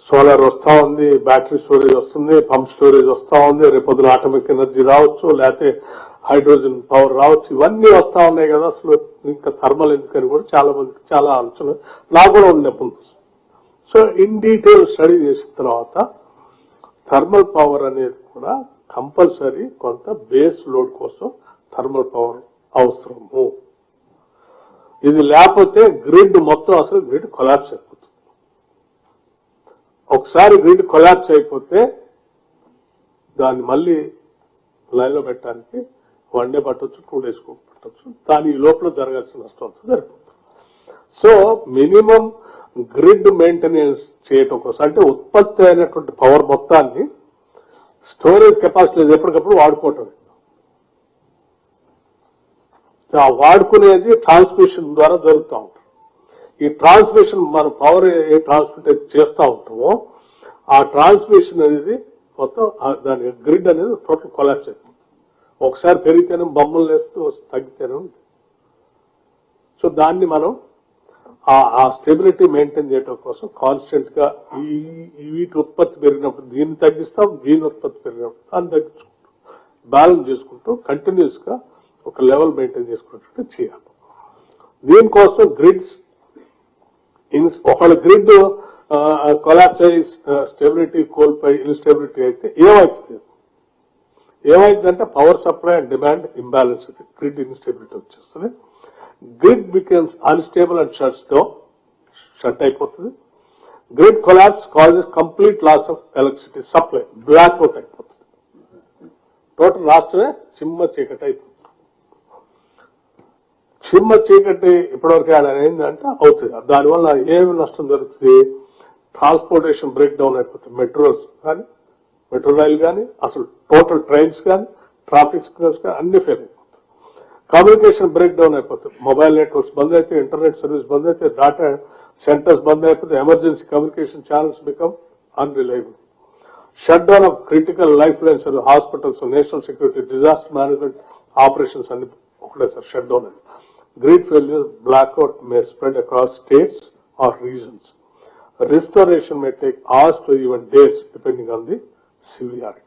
Solar వస్తా ఉంది, battery storage వస్తుంది, పంప్ స్టోరేజ్ వస్తా ఉంది, రేపొద్దున ఆటోమిక్ ఎనర్జీ రావచ్చు, లేకపోతే హైడ్రోజన్ పవర్ రావచ్చు, ఇవన్నీ వస్తా ఉన్నాయి కదా. అసలు ఇంకా థర్మల్ ఎందుకని కూడా చాలా మందికి చాలా ఆలోచన, నాకు కూడా ఉంది అప్పుడు. సో ఇన్ డీటెయిల్ స్టడీ చేసిన తర్వాత థర్మల్ పవర్ అనేది కూడా కంపల్సరీ కొంత బేస్ లోడ్ కోసం థర్మల్ పవర్ అవసరము. ఇది లేకపోతే గ్రిడ్ మొత్తం అసలు గ్రిడ్ కొలాప్స్ అయిపోతుంది. ఒకసారి గ్రిడ్ కొలాప్స్ అయిపోతే దాన్ని మళ్ళీ లైన్ లో పెట్టడానికి 1 డే పట్టొచ్చు, 2 days పట్టొచ్చు. దాని లోపల జరగాల్సిన నష్టం అంతా సరిపోతుంది. సో మినిమం గ్రిడ్ మెయింటెనెన్స్ చేయటం కోసం, అంటే ఉత్పత్తి అయినటువంటి పవర్ మొత్తాన్ని స్టోరేజ్ కెపాసిటీ ఎప్పటికప్పుడు వాడుకోవటం. ఆ వాడుకునేది ట్రాన్స్మిషన్ ద్వారా జరుగుతూ ఉంటుంది. ఈ ట్రాన్స్మిషన్ మనం పవర్ ఏ ట్రాన్స్మిట్ చేస్తూ ఉంటామో ఆ ట్రాన్స్మిషన్ అనేది మొత్తం దాని గ్రిడ్ అనేది టోటల్ కొలాప్స్ అయిపోతుంది. ఒకసారి పెరిగితేనే బొమ్మలు వేస్తూ తగ్గితేనే ఉంది. సో దాన్ని మనం ఆ స్టెబిలిటీ మెయింటైన్ చేయడం కోసం కాన్స్టెంట్ గా వీటి ఉత్పత్తి పెరిగినప్పుడు దీన్ని తగ్గిస్తాం, దీని ఉత్పత్తి పెరిగినప్పుడు దాన్ని తగ్గించుకుంటాం, బ్యాలెన్స్ చేసుకుంటూ కంటిన్యూస్ గా ఒక లెవెల్ మెయింటైన్ చేసుకున్నట్టు చేయాలి. దీనికోసం గ్రిడ్స్ ఒకవేళ గ్రిడ్ కొలాప్స్ అయ్యి స్టెబిలిటీ కోల్పోయి ఇన్స్టెబిలిటీ అయితే ఏమైందంటే power supply and demand imbalance అయితే గ్రిడ్ ఇన్స్టెబిలిటీ వచ్చేస్తుంది. Grid becomes unstable and shut అయిపోతుంది. Grid collapse causes complete loss of electricity supply, black out అయిపోతుంది. టోటల్ రాష్ట్రమే చిమ్మ చీకటి అయిపోతుంది. చిమ్మ చీకటి ఇప్పటివరకు ఏంటంటే అవుతుంది. దానివల్ల ఏమి నష్టం జరుగుతుంది? ట్రాన్స్పోర్టేషన్ బ్రేక్ డౌన్ అయిపోతుంది. మెట్రోస్ కానీ, మెట్రో రైలు కానీ, అసలు టోటల్ ట్రైన్స్ కానీ, ట్రాఫిక్ సిగ్నల్స్ కానీ అన్ని ఫెయిల్ అయిపోతాయి. కమ్యూనికేషన్ బ్రేక్ డౌన్ అయిపోతుంది. మొబైల్ నెట్వర్క్స్ బంద్ అయితే, ఇంటర్నెట్ సర్వీస్ బంద్ అయితే, డాటా సెంటర్స్ బంద్ అయిపోతే, emergency communication channels become unreliable. Shut down of critical life lines, hospitals, national security, disaster management operations అన్ని ఒకటేసారి షట్ డౌన్ అయింది. Grid failure, blackout may spread across states or regions. Restoration may take hours to even days depending on the severity.